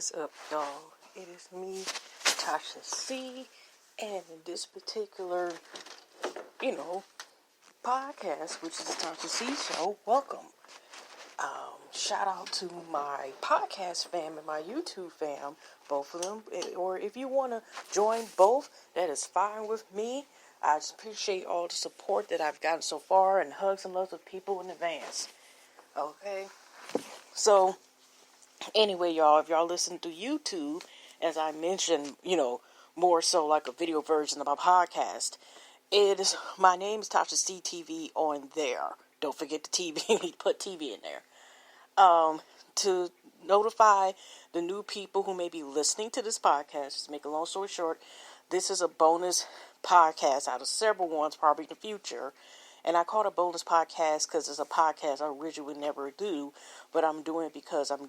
is up, y'all? It is me, Tasha C, and in this particular, podcast, which is the Tasha C Show, welcome. Shout out to my podcast fam and my YouTube fam, both of them. Or if you want to join both, that is fine with me. I just appreciate all the support that I've gotten so far, and hugs and loves of people in advance. Okay? So, anyway, y'all, if y'all listen to YouTube, as I mentioned, more so like a video version of my podcast, my name is Tasha CTV on there. Don't forget the TV, put TV in there. To notify the new people who may be listening to this podcast, just make a long story short, this is a bonus podcast out of several ones probably in the future. And I call it a bonus podcast because it's a podcast I originally would never do, but I'm doing it because I'm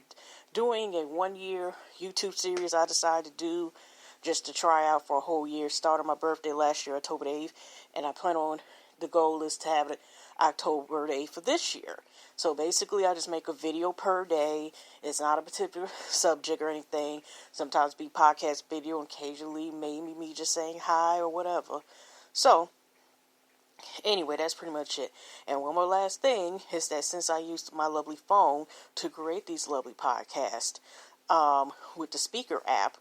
doing a 1-year YouTube series I decided to do just to try out for a whole year. Started my birthday last year, October 8th, and I plan on, the goal is to have it October 8th for this year. So basically, I just make a video per day. It's not a particular subject or anything. Sometimes be podcast video, occasionally maybe me just saying hi or whatever. So, anyway, that's pretty much it. And one more last thing is that since I used my lovely phone to create these lovely podcasts with the speaker app,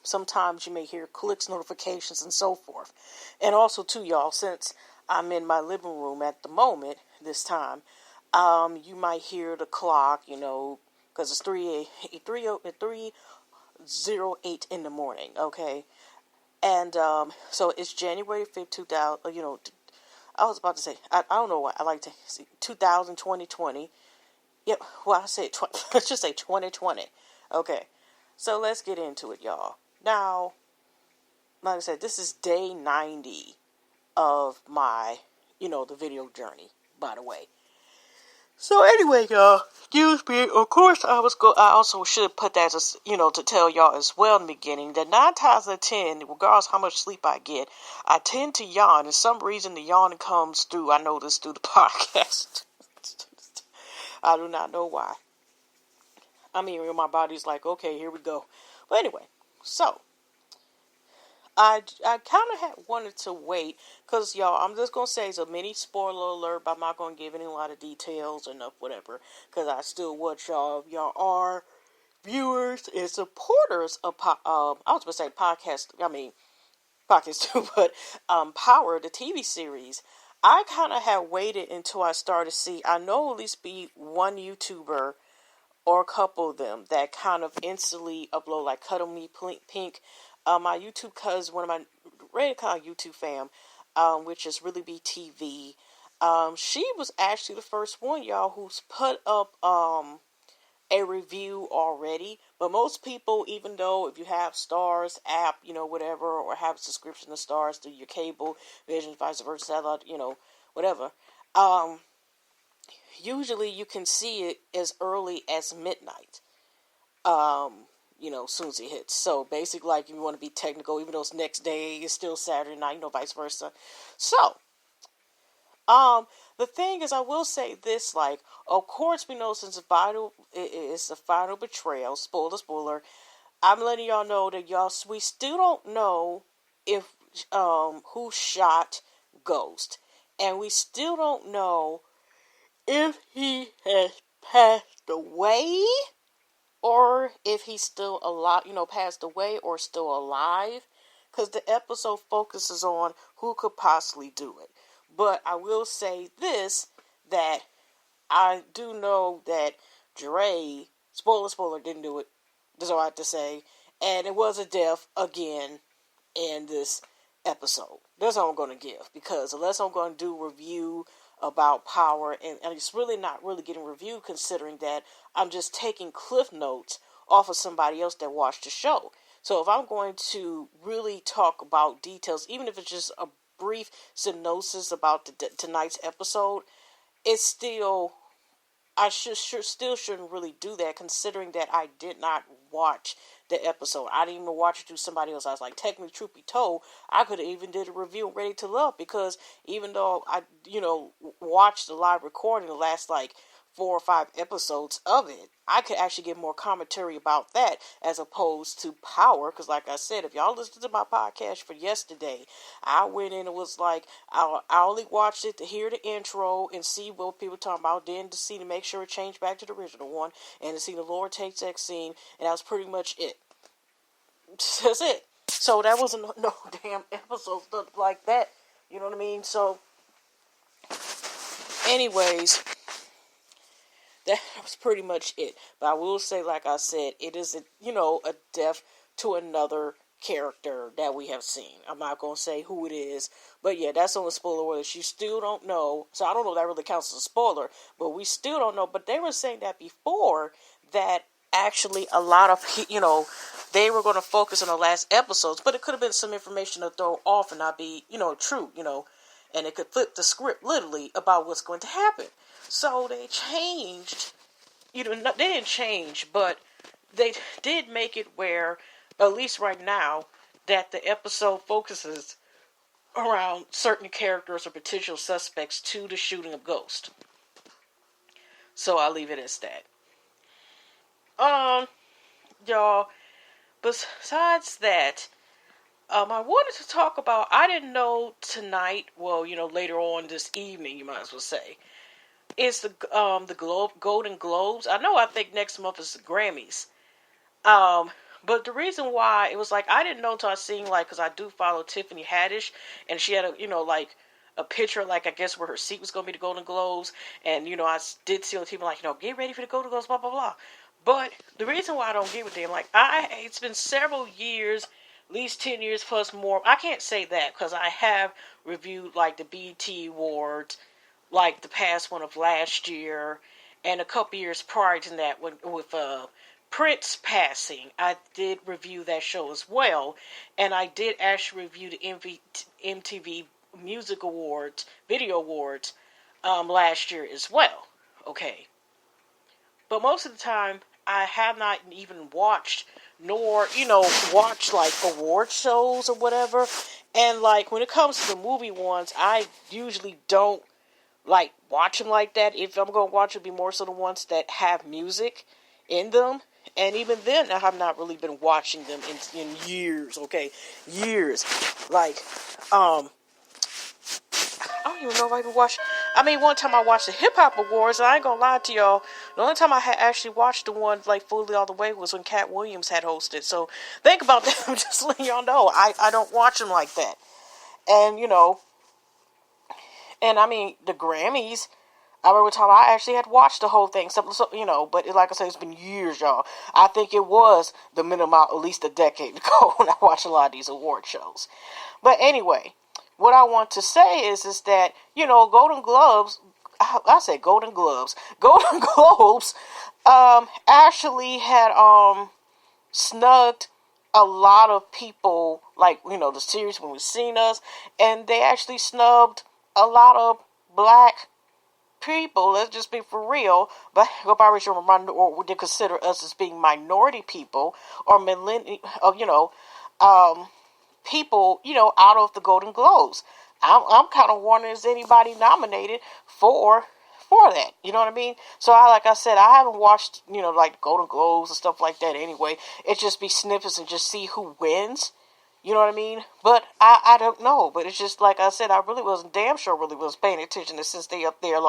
sometimes you may hear clicks, notifications, and so forth. And also, too, y'all, since I'm in my living room at the moment, this time, you might hear the clock, because it's 3:08 in the morning, okay? And, so it's January 5th, 2000, I was about to say, I don't know why, I like to see, 2020. Yep, well, I say, let's just say 2020, okay? So let's get into it, y'all. Now, like I said, this is day 90 of my, the video journey, by the way. So anyway, y'all, excuse me, of course I also should put that as, to tell y'all as well in the beginning, that 9 times out of 10, regardless how much sleep I get, I tend to yawn. And some reason the yawning comes through, I noticed through the podcast. I do not know why. I mean, my body's like, okay, here we go. But anyway, so I kind of wanted to wait, because, y'all, I'm just going to say it's a mini spoiler alert, but I'm not going to give any lot of details or whatever, because I still want y'all are viewers and supporters of, I was going to say podcast too, but Power, the TV series. I kind of had waited until I started to see, I know at least be one YouTuber or a couple of them that kind of instantly upload, like Cuddle Me Pink, my YouTube cousin, one of my radical YouTube fam, which is Really Be TV. She was actually the first one, y'all, who's put up a review already. But most people, even though if you have Stars app, whatever, or have a subscription to Stars through your cable, vision, vice versa, satellite, whatever, usually you can see it as early as midnight. As soon as it hits. So basically, like, if you want to be technical, even though it's next day, it's still Saturday night, vice versa. So, the thing is, I will say this, like, of course, we know since it's the final betrayal, spoiler, I'm letting y'all know that we still don't know if, who shot Ghost. And we still don't know if he has passed away, or if he's still alive, passed away or still alive, because the episode focuses on who could possibly do it. But I will say this, that I do know that Dre, spoiler, didn't do it. That's all I have to say. And it was a death again in this episode. That's all I'm going to give, because unless I'm going to do a review about Power, and it's really not really getting reviewed, considering that I'm just taking cliff notes off of somebody else that watched the show. So if I'm going to really talk about details, even if it's just a brief synopsis about tonight's episode, it's still, I still shouldn't really do that, considering that I did not watch the episode. I didn't even watch it through somebody else. I was like, technically, truth be told, I could have even did a review on Ready to Love, because even though I, watched the live recording the last, 4 or 5 episodes of it, I could actually give more commentary about that as opposed to Power. Because like I said, if y'all listen to my podcast for yesterday, I went in and was like, I only watched it to hear the intro and see what people were talking about, then to see to make sure it changed back to the original one, and to see the Lord takes that scene, and that was pretty much it. That's it. So that wasn't no damn episode stuff like that. You know what I mean? So, anyways, that was pretty much it. But I will say, like I said, it is a death to another character that we have seen. I'm not going to say who it is, but yeah, that's on the spoiler alert. You still don't know, so I don't know if that really counts as a spoiler, but we still don't know. But they were saying that before, that actually a lot of they were going to focus on the last episodes, but it could have been some information to throw off and not be true, and it could flip the script literally about what's going to happen. So they changed, they didn't change, but they did make it where, at least right now, that the episode focuses around certain characters or potential suspects to the shooting of Ghost. So I'll leave it as that. Y'all, besides that, I wanted to talk about, I didn't know tonight, well, later on this evening, you might as well say, is the Golden Globes. I think next month is the Grammys. But the reason why, it was like, I didn't know until I seen, because I do follow Tiffany Haddish, and she had a picture, I guess, where her seat was going to be the Golden Globes, and, I did see on TV, get ready for the Golden Globes, blah, blah, blah. But the reason why I don't get with them, it's been several years, at least 10 years plus more. I can't say that, because I have reviewed, the BET Awards, the past one of last year, and a couple years prior to that, with Prince passing, I did review that show as well, and I did actually review the MTV Music Awards, Video Awards, last year as well. Okay, but most of the time, I have not even watched, nor watched award shows or whatever, and when it comes to the movie ones, I usually don't watch them like that. If I'm going to watch, it'll be more so the ones that have music in them. And even then, I have not really been watching them in years, okay? Years. I don't even know if I even watched... one time I watched the Hip Hop Awards, and I ain't gonna lie to y'all, the only time I had actually watched the one, fully all the way was when Cat Williams had hosted. So, think about that. I'm just letting y'all know. I don't watch them like that. And, the Grammys... I remember time I actually had watched the whole thing, so but like I said, it's been years, y'all. I think it was the minimum at least a decade ago when I watched a lot of these award shows. But anyway, what I want to say is that, Golden Globes, I say Golden Globes, Golden Globes, actually had, snugged a lot of people, the series When We Seen Us, and they actually snubbed a lot of black people, let's just be for real, but or they consider us as being minority people, or people, out of the Golden Globes. I'm kind of wondering, is anybody nominated for that? You know what I mean? So like I said, I haven't watched, Golden Globes and stuff like that anyway. It just be snippets and just see who wins. You know what I mean? But I don't know. But it's just, like I said, I really wasn't paying attention to, since they up there,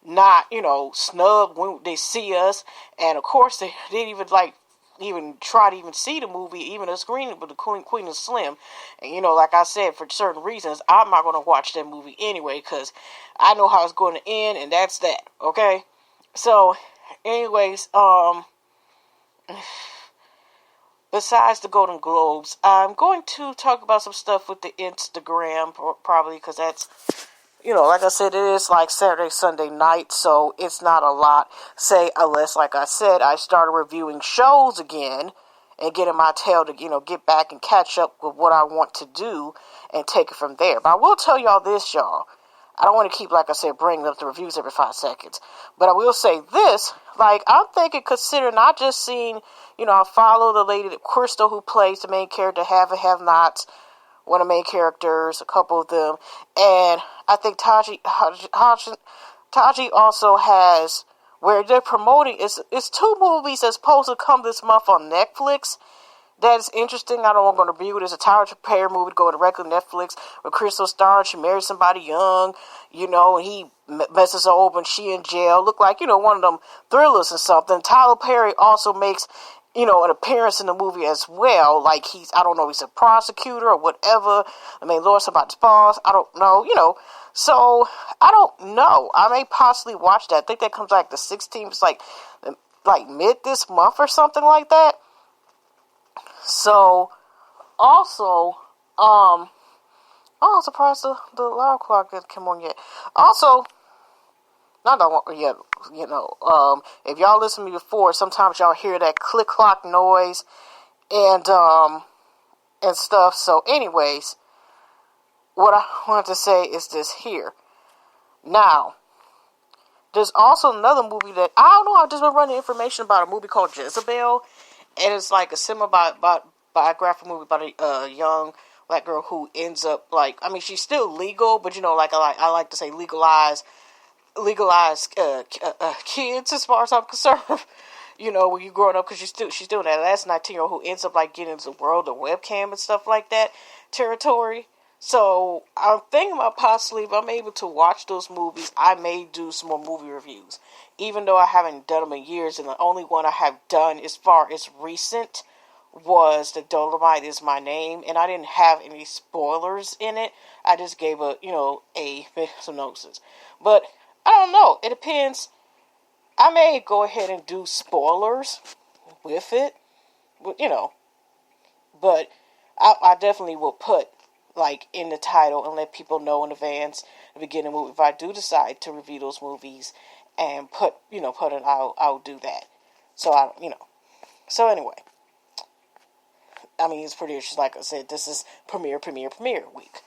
not, snub when they see us. And, of course, they didn't even try to even see the movie, even a screening with the Queen and Slim. And, like I said, for certain reasons, I'm not going to watch that movie anyway, because I know how it's going to end, and that's that, okay? So, anyways, besides the Golden Globes, I'm going to talk about some stuff with the Instagram, probably, because that's, like I said, it is Saturday, Sunday night, so it's not a lot. Say, unless, like I said, I started reviewing shows again, and getting my tail to, get back and catch up with what I want to do, and take it from there. But I will tell y'all this, y'all. I don't want to keep, like I said, bringing up the reviews every 5 seconds. But I will say this, I'm thinking, considering not just seeing, I follow the lady, Crystal, who plays the main character, Have and Have Nots, one of the main characters, a couple of them. And I think Taji also has where they're promoting, it's 2 movies that's supposed to come this month on Netflix. That is interesting. I don't want to review it. It's a Tyler Perry movie to go directly to Netflix with Crystal Starr. She married somebody young, and he messes her over and she in jail. Look like, one of them thrillers or something. Tyler Perry also makes, an appearance in the movie as well. Like I don't know, he's a prosecutor or whatever. I mean, Lord, somebody's boss. I don't know, So, I don't know. I may possibly watch that. I think that comes like the 16th. It's like mid this month or something like that. So, also, I'm surprised the alarm clock didn't come on yet. Also, not that one yet, if y'all listen to me before, sometimes y'all hear that click-clock noise and stuff. So, anyways, what I wanted to say is this here. Now, there's also another movie that, I don't know, I've just been running information about a movie called Jezebel. And it's like a semi-biographical movie about a young black girl who ends up she's still legal, but I like to say legalized kids as far as I'm concerned. When you growing up, because she's doing that last 19-year-old who ends up getting into the world of webcam and stuff like that territory. So I'm thinking about possibly if I'm able to watch those movies, I may do some more movie reviews. Even though I haven't done them in years, and the only one I have done as far as recent was The Dolomite Is My Name, and I didn't have any spoilers in it. I just gave a synopsis. But I don't know. It depends. I may go ahead and do spoilers with it, but I definitely will put in the title and let people know in advance the beginning movie if I do decide to review those movies and put it. I'll do that. So So anyway, it's pretty interesting. Like I said, this is premiere week.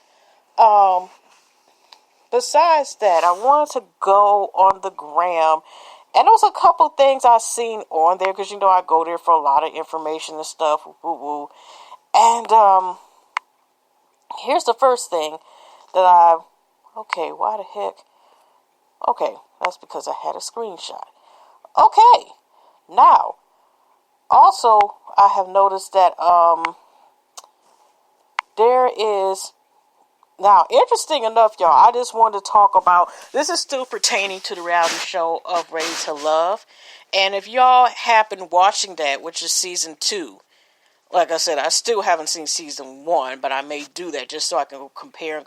Besides that, I wanted to go on the gram, and there was a couple things I seen on there because I go there for a lot of information and stuff. Woo. And here's the first thing that why the heck? Okay, that's because I had a screenshot. Okay, now, also, I have noticed that, there is, now, interesting enough, y'all, I just wanted to talk about, this is still pertaining to the reality show of Ready to Love, and if y'all have been watching that, which is season 2, like I said, I still haven't seen season 1, but I may do that just so I can compare and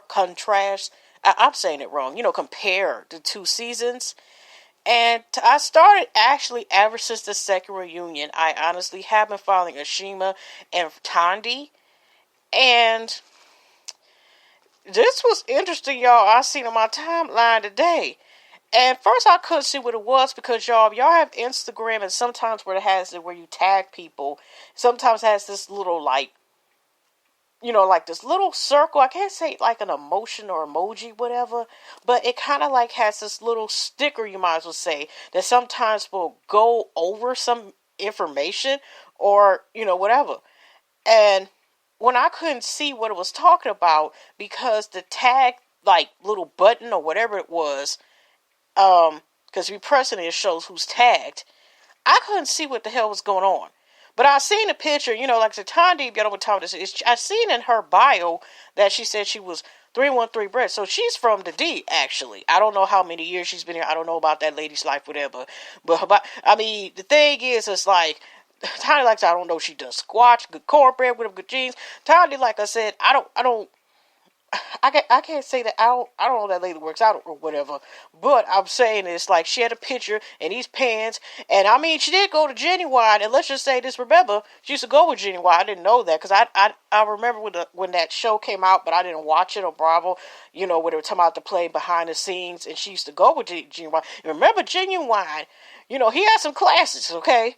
contrast. I'm saying it wrong. Compare the 2 seasons. And I started actually ever since the second reunion. I honestly have been following Ashima and Tandy. And this was interesting, y'all. I seen on my timeline today. And first I couldn't see what it was because y'all have Instagram and sometimes where it has it where you tag people. Sometimes it has this little this little circle. I can't say like an emotion or emoji, whatever. But it kind of has this little sticker, you might as well say, that sometimes will go over some information or, whatever. And when I couldn't see what it was talking about because the tag, little button or whatever it was, because we pressing it shows who's tagged. I couldn't see what the hell was going on. But I seen a picture, like the Tandy, get over time. I seen in her bio that she said she was 313 bred. So she's from the D, actually. I don't know how many years she's been here. I don't know about that lady's life, whatever. But the thing is, it's Tandy, I don't know, she does squats, good cornbread, with good jeans. Tandy, like I said, I can't say that I don't know that lady works out or whatever, but I'm saying it's she had a picture and these pants, and she did go to Genuine, and let's just say this, remember, she used to go with Genuine. I didn't know that, because I remember when that show came out, but I didn't watch it on Bravo, when they were talking about the play behind the scenes, and she used to go with Genuine. And remember Genuine, he had some classes, okay?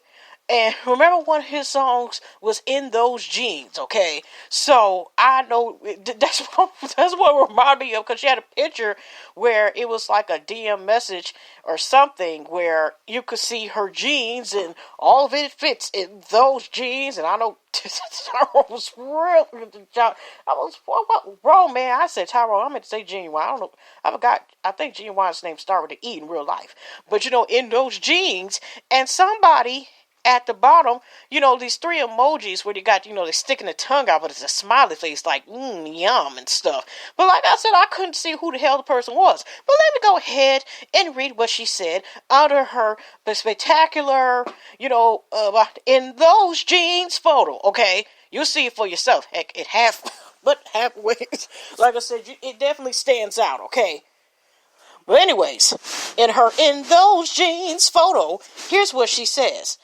And remember, one of his songs was "In Those Jeans." Okay, so I know that's what it reminded me of, because she had a picture where it was like a DM message or something where you could see her jeans and all of it fits in those jeans. And I know Tyrone was real. I was what, wrong, man. I said Tyrone. I meant to say Genuine. I don't know. I forgot. I think Genuine's name started with an E in real life. But in those jeans, and somebody at the bottom, these three emojis where you got, they're sticking the tongue out, but it's a smiley face like, yum and stuff. But like I said, I couldn't see who the hell the person was. But let me go ahead and read what she said under her spectacular, in those jeans photo, okay? You'll see it for yourself. Heck, it halfway, like I said, it definitely stands out, okay? But anyways, in those jeans photo, here's what she says.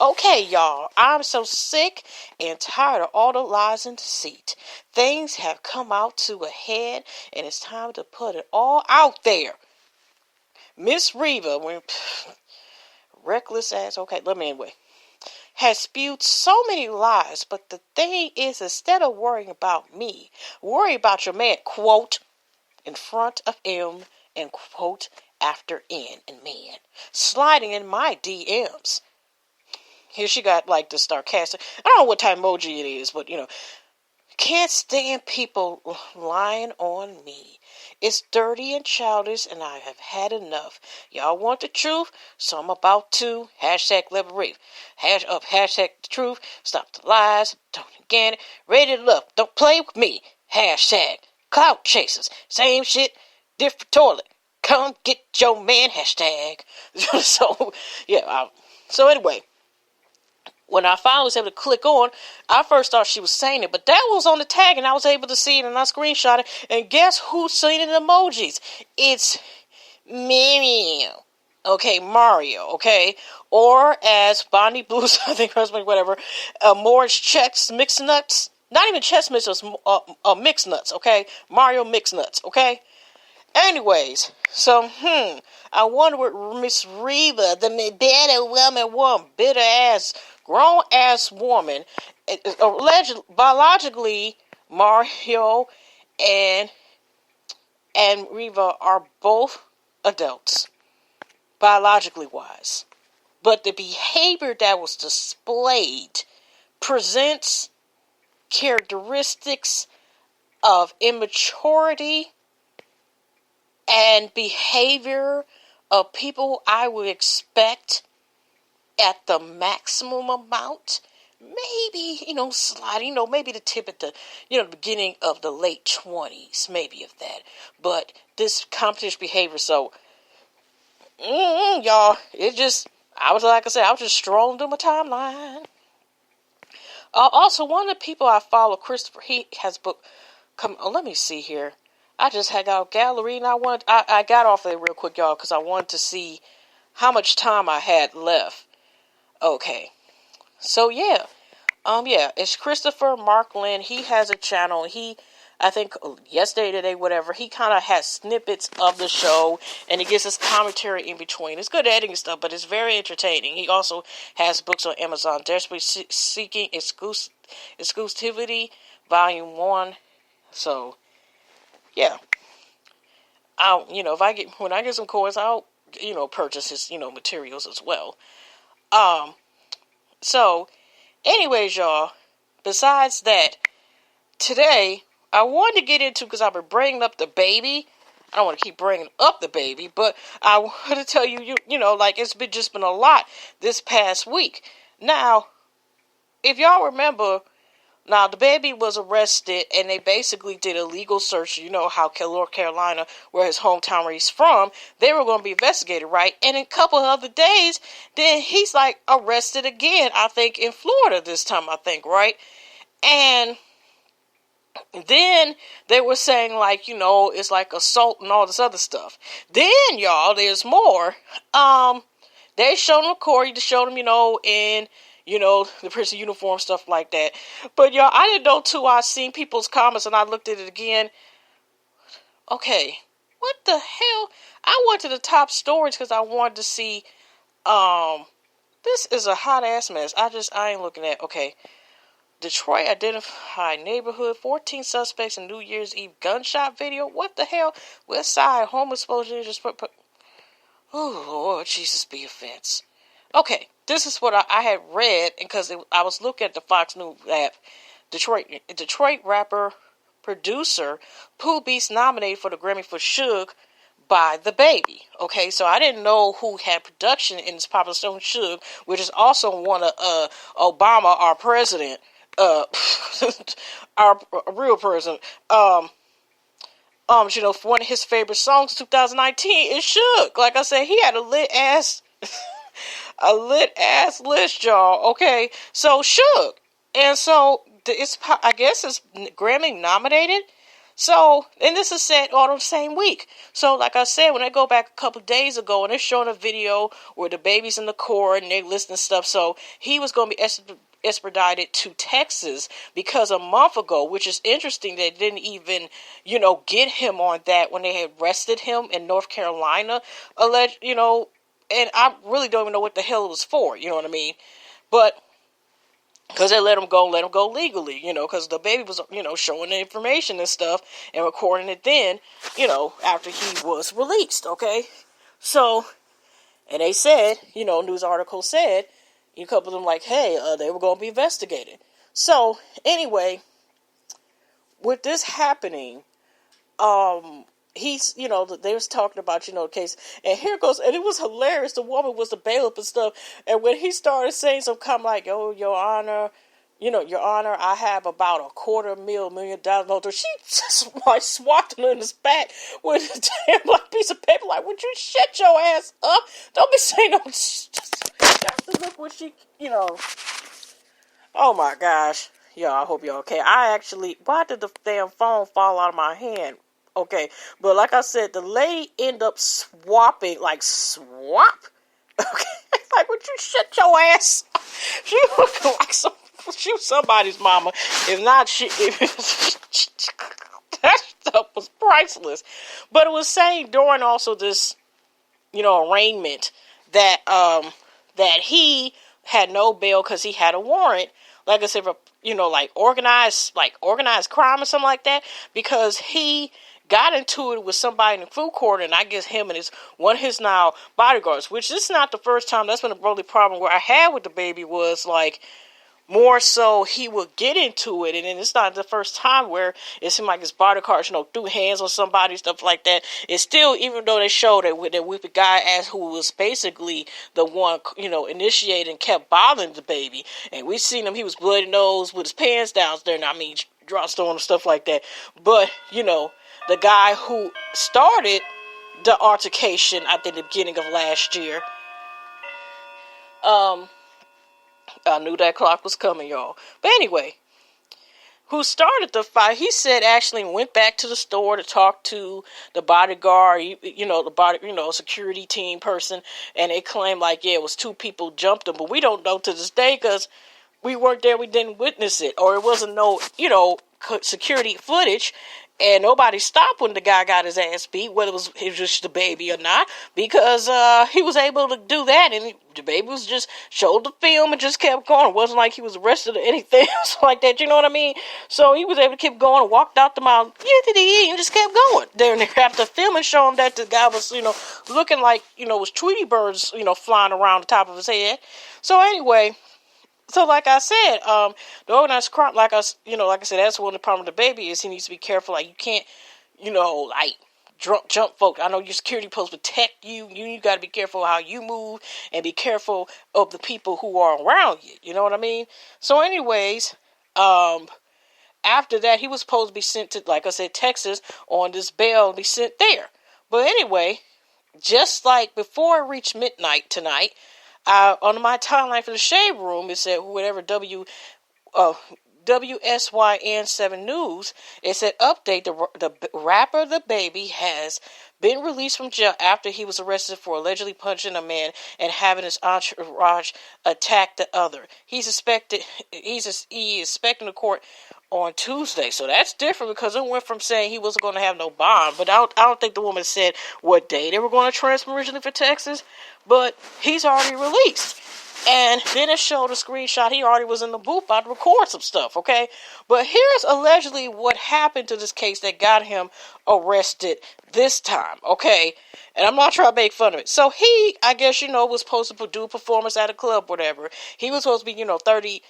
Okay, y'all, I'm so sick and tired of all the lies and deceit. Things have come out to a head, and it's time to put it all out there. Miss Reva, reckless ass, okay, let me anyway, has spewed so many lies, but the thing is, instead of worrying about me, worry about your man, quote, in front of M, and quote, after N and man, sliding in my DMs. Here she got like the sarcastic. I don't know what type of emoji it is, but can't stand people lying on me. It's dirty and childish, and I have had enough. Y'all want the truth, so I'm about to #liberate. Hashtag the truth. Stop the lies. Don't again it. Rated love. Don't play with me. Hashtag clout chasers. Same shit, different toilet. Come get your man, hashtag. So anyway, when I finally was able to click on, I first thought she was saying it, but that was on the tag, and I was able to see it, and I screenshot it, and guess who's saying it in emojis? It's Mario. Okay, Mario, okay? Or as Bonnie Blues, I think, whatever, Moore's Chex Mix Nuts. Not even Chex Mix, it was Mix Nuts, okay? Mario Mix Nuts, okay? Anyways, so, I wonder what Miss Reva, the bitter ass, grown ass woman, biologically, Mario and Reva are both adults, biologically wise. But the behavior that was displayed presents characteristics of immaturity and behavior of people I would expect at the maximum amount. Maybe, sliding, maybe the tip at the, the beginning of the late 20s, maybe of that. But this competition behavior, so, y'all, I was just strolling through my timeline. Also, one of the people I follow, Christopher, he has book, let me see here. I just had got a gallery, and I got off there real quick, y'all, because I wanted to see how much time I had left. Okay. So, it's Christopher Markland. He has a channel. I think yesterday, today, whatever, he kind of has snippets of the show, and he gives us commentary in between. It's good editing stuff, but it's very entertaining. He also has books on Amazon, Desperately Seeking Exclusivity, Volume 1. So, yeah. When I get some coins, I'll, purchase his, materials as well. So, anyways, y'all, besides that, today, I wanted to get into, because I've been bringing up the baby. I don't want to keep bringing up the baby, but I want to tell you, it's been a lot this past week. Now, if y'all remember, now, the baby was arrested, and they basically did a legal search. You know how North Carolina, where his hometown where he's from, they were going to be investigated, right? And in a couple of other days, then he's, arrested again, I think, in Florida this time, right? And then they were saying, it's like assault and all this other stuff. Then, y'all, there's more. They showed him Corey, to show him, in the prison uniform, stuff like that. But, y'all, I didn't know, too. I seen people's comments, and I looked at it again. Okay, what the hell? I went to the top stories because I wanted to see, This is a hot ass mess. I ain't looking at. Okay. Detroit identified neighborhood, 14 suspects in New Year's Eve gunshot video. What the hell? West Side home explosion. Just put. Oh Lord Jesus, be offense. Okay, this is what I had read, because I was looking at the Fox News app. Detroit rapper producer Pooh Beast nominated for the Grammy for Suge by the Baby. Okay, so I didn't know who had production in this popular song Suge, which is also one of Obama, our president, our real president. One of his favorite songs in 2019 is Suge. Like I said, he had a lit ass list, y'all. Okay, so Suge, and so I guess it's Grammy nominated. So, and this is set all the same week. So, like I said, when I go back a couple of days ago, and they're showing a video where the baby's in the court and they're listing stuff. So, he was going to be extradited to Texas because a month ago, which is interesting, they didn't even, get him on that when they had arrested him in North Carolina, and I really don't even know what the hell it was for, you know what I mean? But because they let him go legally, because the baby was, showing the information and stuff and recording it then, after he was released, okay? So, and they said, news article said, a couple of them like, hey, they were going to be investigated. So, anyway, with this happening, he's, they was talking about, the case, and here goes, and it was hilarious, the woman was the bailiff and stuff, and when he started saying some comment like, oh, Your Honor, Your Honor, I have about $250,000, she just, like, swatted him in his back with a damn, like, piece of paper, like, would you shut your ass up? Don't be saying no, just look what she, oh my gosh, y'all, I hope y'all okay. Why did the damn phone fall out of my hand? Okay, but like I said, the lady ended up swapping, like, swap? Okay, like, would you shut your ass? She looked like she was somebody's mama. If not, that stuff was priceless. But it was saying during also this, arraignment that, that he had no bail because he had a warrant, like I said, for, like organized crime or something like that, because he got into it with somebody in the food court, and I guess him and one of his now bodyguards, which this is not the first time. That's been a really problem where I had with the baby was like, more so he would get into it, and then it's not the first time where it seemed like his bodyguards, threw hands on somebody, stuff like that. It's still, even though they showed it with the guy who was basically the one, initiated and kept bothering the baby, and we seen him, he was bloody nose with his pants down there, and I mean, draw stone and stuff like that. But, the guy who started the altercation, I think, the beginning of last year, I knew that clock was coming, y'all. But anyway, who started the fight, he said actually went back to the store to talk to the bodyguard, security team person, and they claimed like, yeah, it was two people jumped him, but we don't know to this day because we weren't there, we didn't witness it, or it wasn't no, security footage. And nobody stopped when the guy got his ass beat, whether it was just the baby or not, because he was able to do that, and the baby was just showed the film and just kept going. It wasn't like he was arrested or anything else like that, you know what I mean? So he was able to keep going and walked out the mile, and just kept going. Then after filming, showing that the guy was, looking like, was Tweety birds, flying around the top of his head. So anyway, so like I said, the organized crime, like I said, that's one of the problem with the baby is he needs to be careful. Like you can't, jump folk. I know your security post protect you. You got to be careful how you move and be careful of the people who are around you. You know what I mean? So anyways, after that, he was supposed to be sent to, like I said, Texas on this bail and be sent there. But anyway, just like before it reached midnight tonight, on my timeline for the Shade Room, it said whatever WSYN 7 News, it said update, the rapper The Baby has been released from jail after he was arrested for allegedly punching a man and having his entourage attack the other. He is expecting the court on Tuesday. So that's different because it went from saying he wasn't going to have no bond, but I don't think the woman said what day they were going to transfer originally for Texas, but he's already released. And then it showed a screenshot. He already was in the booth about to record some stuff, okay? But here's allegedly what happened to this case that got him arrested this time, okay? And I'm not trying to make fun of it. So he, I guess, was supposed to do a performance at a club, whatever. He was supposed to be, 30,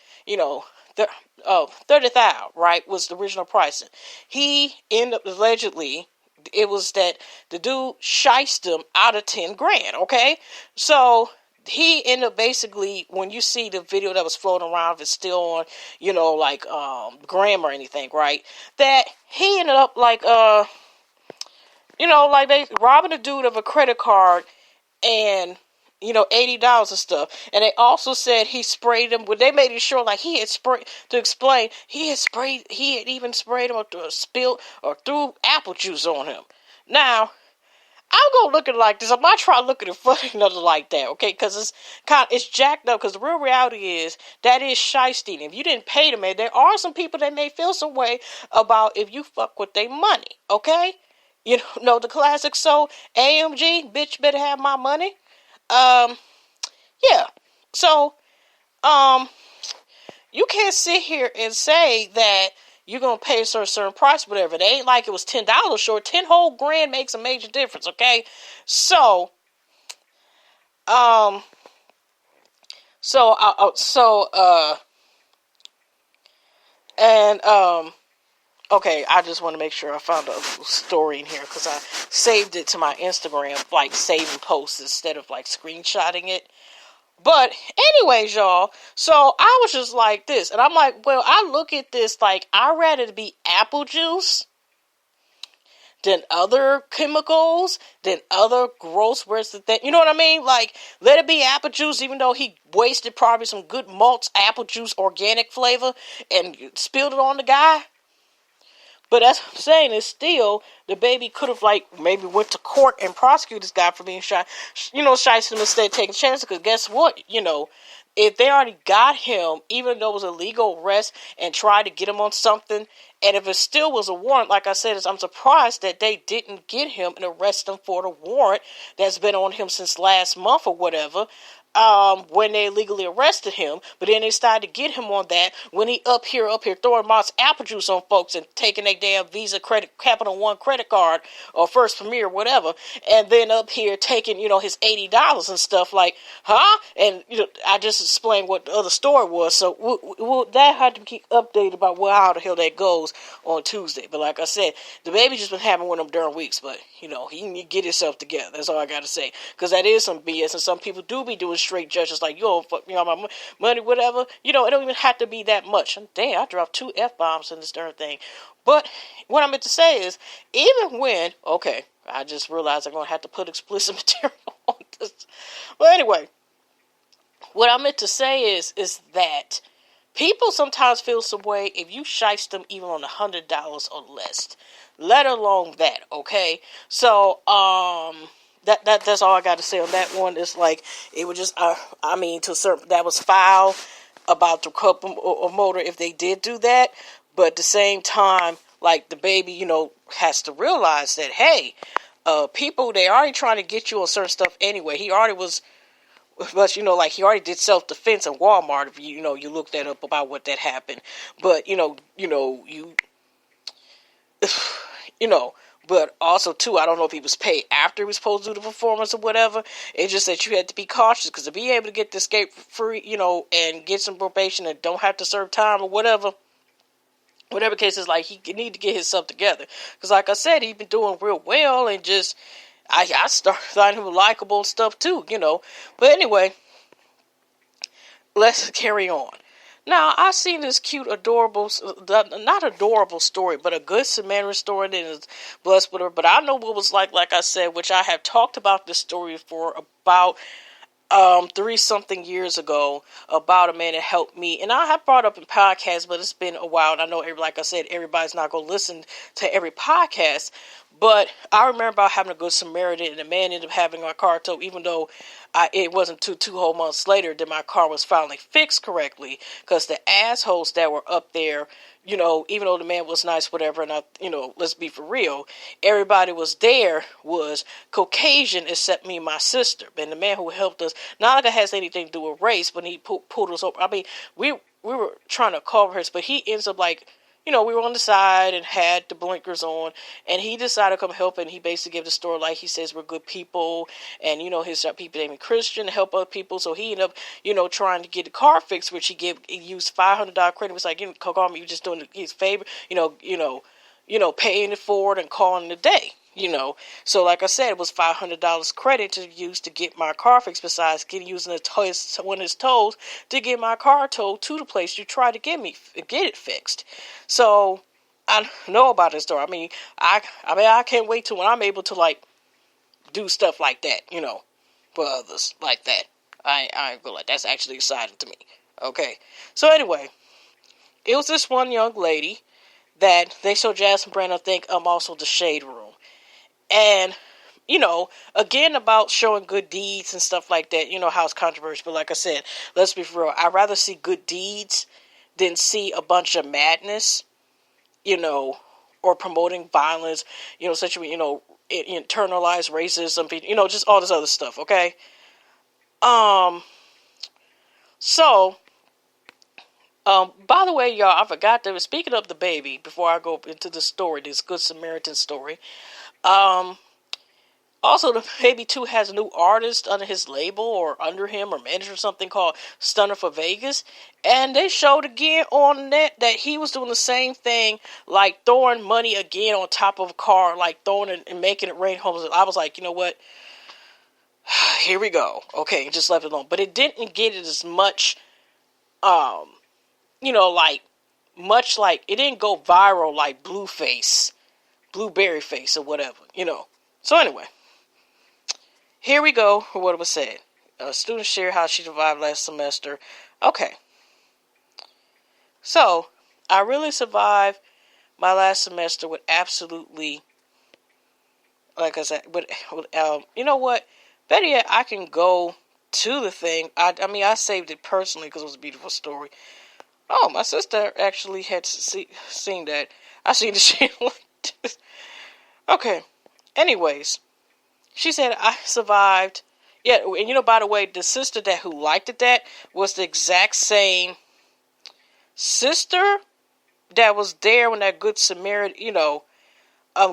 30,000, right, was the original pricing. He ended up, allegedly, it was that the dude shiced him out of 10 grand, okay? So he ended up basically, when you see the video that was floating around, if it's still on, Gram or anything, right? That he ended up robbing a dude of a credit card and, $80 and stuff. And they also said he sprayed him, but they made it sure like he had sprayed, to explain, he had even sprayed him or spilled or threw apple juice on him. Now, I'm going to look at it like this. I'm not trying to look at it funny, nothing like that, okay? Because it's jacked up. Because the real reality is that is shysting. If you didn't pay them, man, there are some people that may feel some way about if you fuck with their money, okay? The classic. So AMG, bitch, better have my money. Yeah. So, you can't sit here and say that you're going to pay a certain price, whatever. It ain't like it was $10 short. 10 whole grand makes a major difference, okay? So, okay, I just want to make sure I found a story in here because I saved it to my Instagram, like saving posts instead of like screenshotting it. But anyways, y'all, so I was just like this, and I'm like, well, I look at this like I'd rather it be apple juice than other chemicals, than other gross words. You know what I mean? Like, let it be apple juice, even though he wasted probably some good malts, apple juice, organic flavor, and spilled it on the guy. But that's what I'm saying is still, the baby could have, maybe went to court and prosecuted this guy for being shot, shot him instead of taking chances. Because guess what? If they already got him, even though it was a legal arrest, and tried to get him on something, and if it still was a warrant, like I said, I'm surprised that they didn't get him and arrest him for the warrant that's been on him since last month or whatever. When they legally arrested him, but then they started to get him on that when he up here throwing Mott's apple juice on folks and taking their damn Visa Capital One credit card or First Premier, whatever, and then up here taking, his $80 and stuff huh? And, I just explained what the other story was, so that had to keep updated about how the hell that goes on Tuesday. But like I said, the baby just been having one of them during weeks, but, he need to get himself together. That's all I got to say. Because that is some BS, and some people do be doing straight judges like, you don't fuck me on my money, whatever. It don't even have to be that much. And damn, I dropped 2 F-bombs in this darn thing. But what I meant to say is, even when, okay, I just realized I'm going to have to put explicit material on this. But anyway, what I meant to say is that people sometimes feel some way if you shice them even on $100 or less, let alone that, okay? So, that's all I got to say on that one. It's like, it was just, to a certain, that was foul about the couple or motor if they did do that. But at the same time, like, the baby, has to realize that, hey, people, they already trying to get you on certain stuff anyway. He already was, but, he already did self-defense in Walmart, if you look that up about what that happened. But, but also, too, I don't know if he was paid after he was supposed to do the performance or whatever. It's just that you had to be cautious, because to be able to get the escape free, and get some probation and don't have to serve time or whatever case is, like, he need to get himself together. Because, like I said, he's been doing real well, and just, I started finding him likable and stuff, too, But anyway, let's carry on. Now, I seen this cute, adorable, not adorable story, but a good Samaritan story that is blessed with her. But I know what it was like I said, which I have talked about this story for about 3-something years ago, about a man that helped me. And I have brought up in podcasts, but it's been a while. And I know, like I said, everybody's not going to listen to every podcast. But I remember about having a Good Samaritan, and the man ended up having my car towed, even though it wasn't two whole months later that my car was finally fixed correctly, because the assholes that were up there, even though the man was nice, whatever, and let's be for real, everybody was there was Caucasian except me and my sister. And the man who helped us, not like it has anything to do with race, but he pulled us over. I mean, we were trying to cover his, but he ends up like, we were on the side and had the blinkers on, and he decided to come help, and he basically gave the story like he says we're good people, and, his people named Christian to help other people, so he ended up, trying to get the car fixed, which he used $500 credit. It was like, call me, you're just doing his favor, paying it forward and calling it a day. So like I said, it was $500 credit to use to get my car fixed, besides using one of his tolls to get my car towed to the place you tried to get it fixed. So I know about this story. I mean, I can't wait till when I'm able to like do stuff like that, for others like that. I feel like that's actually exciting to me. Okay. So anyway, it was this one young lady that they showed Jasmine Brand, I think, also the Shade Room. And, again, about showing good deeds and stuff like that, how it's controversial. But like I said, let's be for real. I'd rather see good deeds than see a bunch of madness, or promoting violence, such internalized racism, just all this other stuff, okay? So, by the way, y'all, I forgot to, speaking of the baby, before I go into the story, this Good Samaritan story, also the baby too has a new artist under his label or under him or manager or something called Stunner for Vegas, and they showed again on net that he was doing the same thing, like throwing money again on top of a car, like throwing it and making it rain homes. I was like, you know what? Here we go. Okay, just left it alone. But it didn't get it as much, much like it didn't go viral like Blueberry Face or whatever, So anyway, here we go for what was said. A student shared how she survived last semester. Okay. So, I really survived my last semester with absolutely, like I said, you know what? Better yet, I can go to the thing. I saved it personally because it was a beautiful story. Oh, my sister actually had seen that. I seen the shit like this. Okay. Anyways, she said I survived. Yeah, and by the way, the sister who liked that was the exact same sister that was there when that Good Samaritan,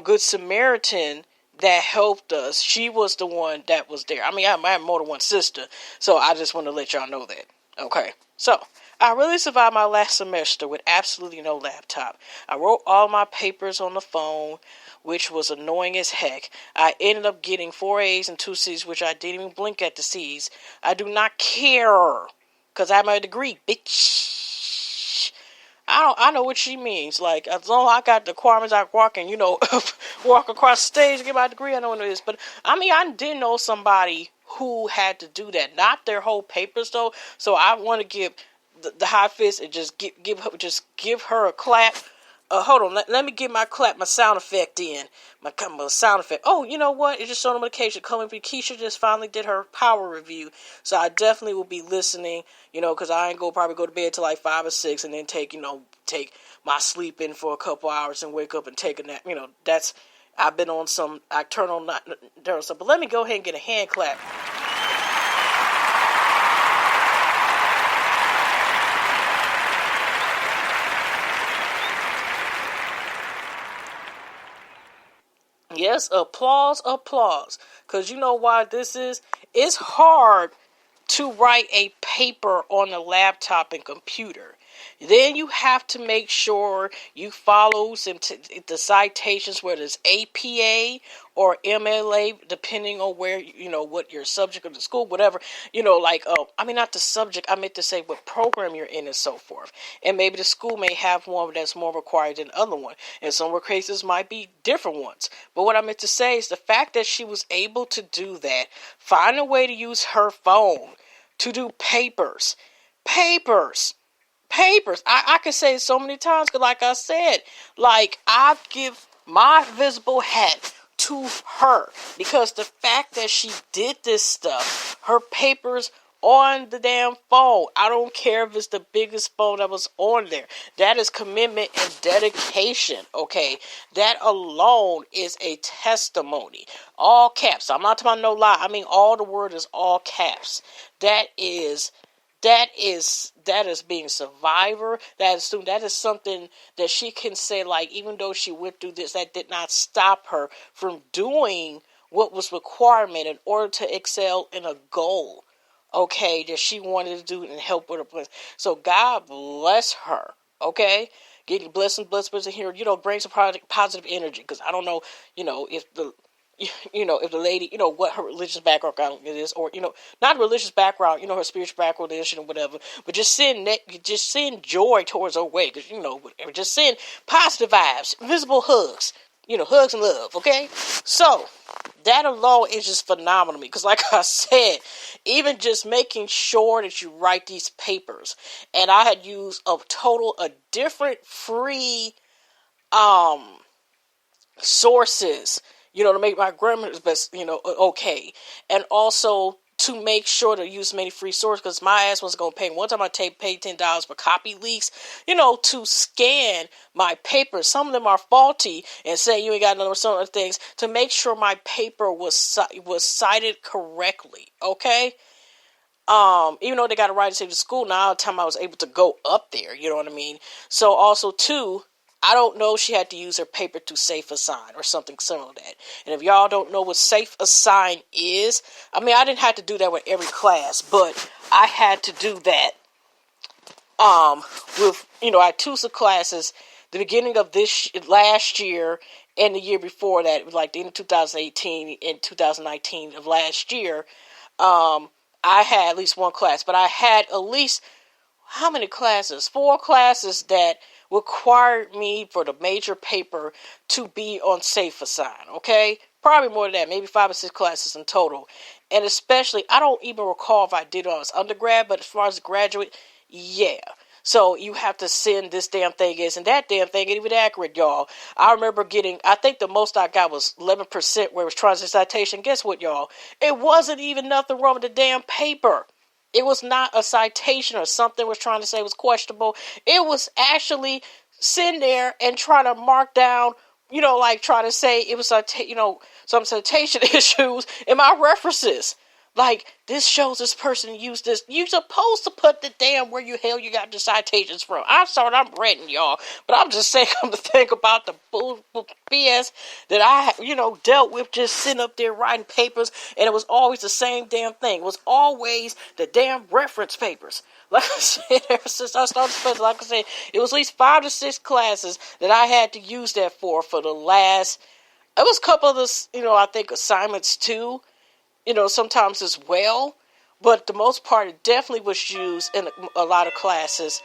Good Samaritan that helped us. She was the one that was there. I mean, I have more than one sister, so I just want to let y'all know that. Okay, so I really survived my last semester with absolutely no laptop. I wrote all my papers on the phone, which was annoying as heck. I ended up getting 4 A's and 2 C's, which I didn't even blink at the C's. I do not care, because I have my degree, bitch. I know what she means. Like, as long as I got the requirements, I walk and, walk across the stage and get my degree, I know what it is. But, I did know somebody who had to do that. Not their whole papers, though. So I want to give the high fist and just give her a clap. Hold on, let me get my sound effect in. My sound effect. Oh, you know what? It just showed notification coming from Keisha just finally did her power review. So I definitely will be listening, because I ain't probably go to bed till like 5 or 6 and then take my sleep in for a couple hours and wake up and take a nap. I've been on some nocturnal stuff. But let me go ahead and get a hand clap. Yes, applause. Because you know why this is? It's hard to write a paper on a laptop and computer. Then you have to make sure you follow the citations, whether it's APA or MLA, depending on where, what your subject of the school, whatever, not the subject, I meant to say what program you're in and so forth. And maybe the school may have one that's more required than the other one. And some cases might be different ones. But what I meant to say is the fact that she was able to do that, find a way to use her phone to do papers. I could say it so many times, because like I said, like I give my visible hat to her, because the fact that she did this stuff, her papers on the damn phone, I don't care if it's the biggest phone that was on there, that is commitment and dedication, okay? That alone is a testimony. All caps. I'm not talking about no lie. I mean, all the word is all caps. That is being survivor. That is something that she can say, like, even though she went through this, that did not stop her from doing what was requirement in order to excel in a goal, okay, that she wanted to do and help with her plan. So God bless her, okay? Getting blessed in here, bring some positive energy, because I don't know, if the lady, what her religious background is, or, not religious background, her spiritual background is, whatever, but just send joy towards her way, because, whatever, just send positive vibes, visible hugs, hugs and love, okay? So, that alone is just phenomenal to me, because like I said, even just making sure that you write these papers, and I had used of different free, sources, to make my grammar's best, okay. And also to make sure to use many free sources, because my ass wasn't going to pay. One time I paid $10 for copy leaks, to scan my papers. Some of them are faulty and say you ain't got none of some other things, to make sure my paper was cited correctly, okay? Even though they got to write it to the school, now the time I was able to go up there, you know what I mean? So also too, I don't know if she had to use her paper to safe assign or something similar to that. And if y'all don't know what safe assign is, I mean, I didn't have to do that with every class, but I had to do that with, I had two classes, the beginning of last year and the year before that, like the end of 2018 and 2019 of last year. I had at least one class, but I had at least, how many classes? 4 classes that required me for the major paper to be on safe assign, okay? Probably more than that, maybe 5 or 6 classes in total. And especially, I don't even recall if I did it on as undergrad, but as far as graduate, yeah. So you have to send this damn thing is, and that damn thing ain't even accurate, y'all. I remember I think the most I got was 11% where it was transit citation. Guess what, y'all? It wasn't even nothing wrong with the damn paper. It was not a citation or something was trying to say was questionable. It was actually sitting there and trying to mark down, like trying to say it was, some citation issues in my references. Like, this shows this person used this. You're supposed to put the damn where you hell you got the citations from. I'm sorry, I'm ranting, y'all. But I'm just saying, come to think about the BS that I, dealt with just sitting up there writing papers. And it was always the same damn thing. It was always the damn reference papers. Like I said, ever since I started studying, like I said, it was at least 5 to 6 classes that I had to use that for the last, it was a couple of this, I think assignments too. Sometimes as well, but the most part, it definitely was used in a lot of classes,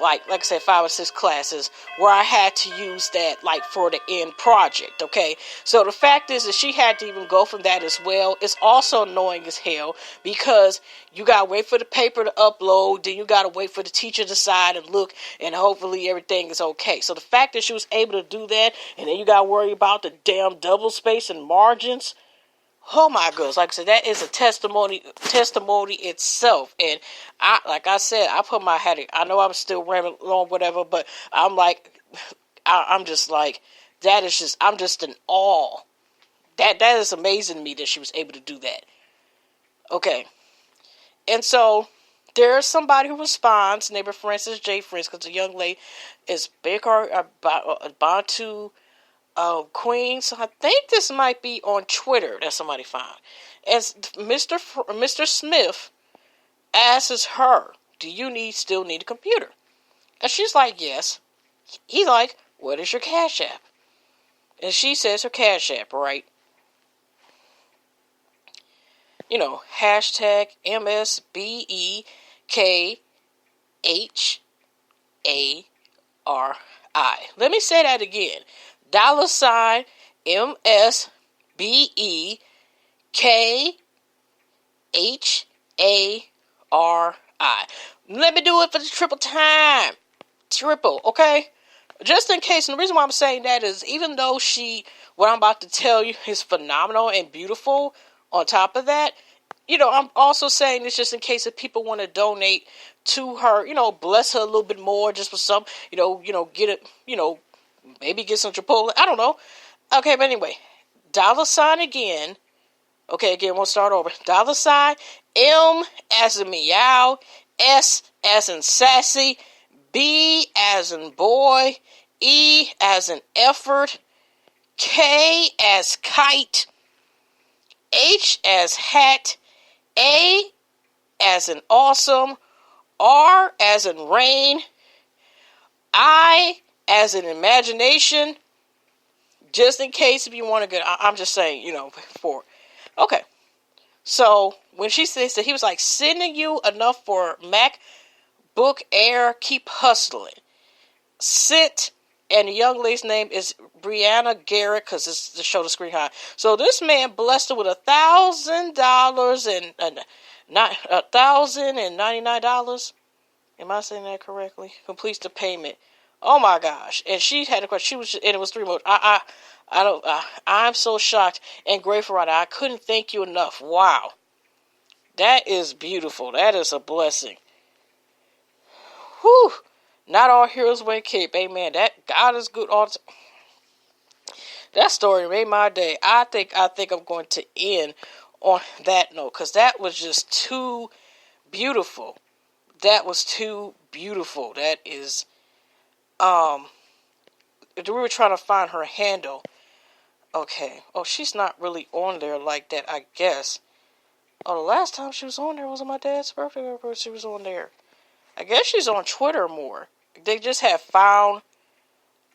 like I said, 5 or 6 classes, where I had to use that, like, for the end project, okay? So the fact is that she had to even go from that as well. It's also annoying as hell, because you gotta wait for the paper to upload, then you gotta wait for the teacher to decide and look, and hopefully everything is okay. So the fact that she was able to do that, and then you gotta worry about the damn double space and margins, oh my goodness, like I said, that is a testimony itself. And I said, I put my head in. I know I'm still rambling on, whatever, but I'm like, I'm just like, I'm just in awe. That is amazing to me that she was able to do that. Okay. And so, there's somebody who responds, neighbor Francis J. Friends, because the young lady is msbekhari, Bantu, Queen. So I think this might be on Twitter that somebody found. As Mr. Smith asks her, do you still need a computer? And she's like, yes. He's like, what is your Cash App? And she says her Cash App, right? Hashtag msbekhari. Let me say that again. $MSBEKHARI. Let me do it for the triple time. Triple, okay? just in case, and the reason why I'm saying that is even though what I'm about to tell you is phenomenal and beautiful, on top of that, I'm also saying this just in case if people want to donate to her, bless her a little bit more, just for some, get it, maybe get some Chipotle. I don't know. Okay, but anyway, $ again. Okay, again, we'll start over. $ M as in meow, S as in sassy, B as in boy, E as in effort, K as kite, H as hat, A as in awesome, R as in rain, I as in imagination, just in case if you want to get, I'm just saying, for, okay. So when she says that he was like, sending you enough for MacBook Air, keep hustling. Sit, and the young lady's name is Brianna Garrett, because it's to show the screen high. So this man blessed her with $1,000 and not $1,099. Am I saying that correctly? Completes the payment. Oh my gosh! And she had a question. And it was 3 months. I'm so shocked and grateful right now. I couldn't thank you enough. Wow, that is beautiful. That is a blessing. Whew. Not all heroes wear cape. Amen. That God is good all the time. That story made my day. I think I'm going to end on that note, because that was just too beautiful. That was too beautiful. That is, we were trying to find her handle. Okay. Oh, she's not really on there like that, I guess. Oh, the last time she was on there was on my dad's birthday. She was on there. I guess she's on Twitter more. They just have found,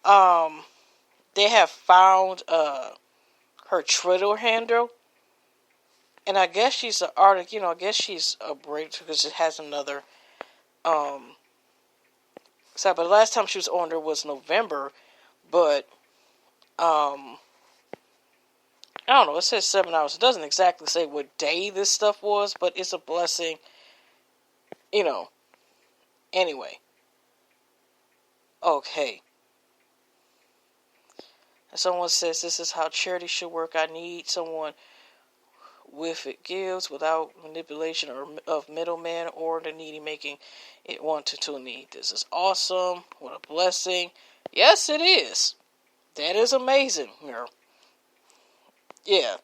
her Twitter handle. And I guess she's an artist, I guess she's a break because it has another, but the last time she was on there was November, but, I don't know, it says 7 hours. It doesn't exactly say what day this stuff was, but it's a blessing, anyway. Okay. And someone says, this is how charity should work. I need someone with it gives without manipulation or of middleman or the needy making it want to need. This is awesome. What a blessing. Yes, it is. That is amazing. Yeah.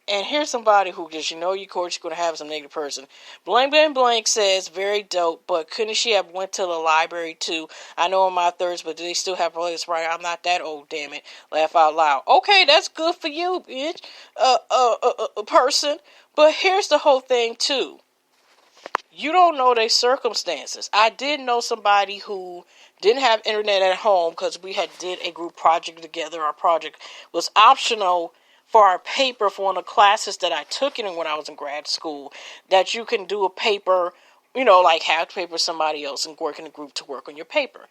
And here's somebody who just, of course, you're going to have some negative person. Blank, blank, blank says, very dope, but couldn't she have went to the library too? I know in my thirds, but do they still have police? Right? I'm not that old, damn it. Laugh out loud. Okay, that's good for you, bitch. Person. But here's the whole thing, too. You don't know their circumstances. I did know somebody who didn't have internet at home because we did a group project together. Our project was optional for our paper for one of the classes that I took in when I was in grad school, that you can do a paper, like have paper with somebody else and work in a group to work on your paper.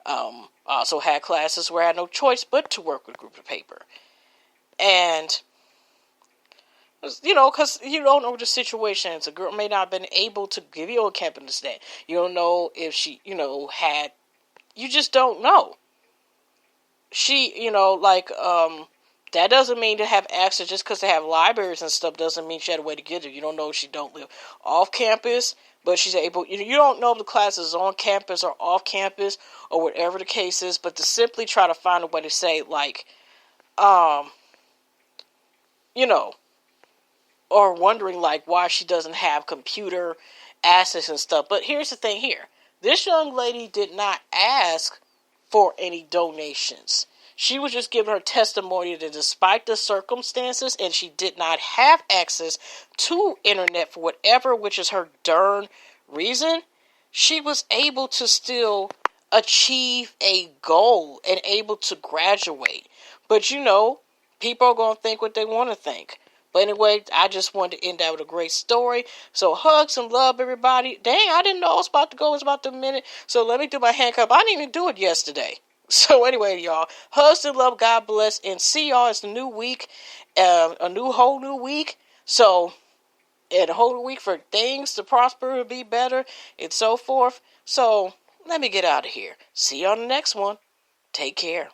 I also had classes where I had no choice but to work with a group of paper. And, because you don't know the situation. A girl may not have been able to give you a campus that. You don't know if she, you just don't know. She, that doesn't mean to have access just because they have libraries and stuff doesn't mean she had a way to get it. You don't know if she don't live off campus, but she's able, you don't know if the class is on campus or off campus or whatever the case is, but to simply try to find a way to say, or wondering, why she doesn't have computer access and stuff. But here's the thing here. This young lady did not ask for any donations. She was just giving her testimony that despite the circumstances and she did not have access to internet for whatever, which is her darn reason, she was able to still achieve a goal and able to graduate. But people are going to think what they want to think. But anyway, I just wanted to end that with a great story. So hugs and love, everybody. Dang, I didn't know it was about to go. It was about a minute. So let me do my hand cup. I didn't even do it yesterday. So anyway, y'all, hugs and love, God bless, and see y'all. It's the new week, whole new week. So, and a whole new week for things to prosper and be better and so forth. So, let me get out of here. See you on the next one. Take care.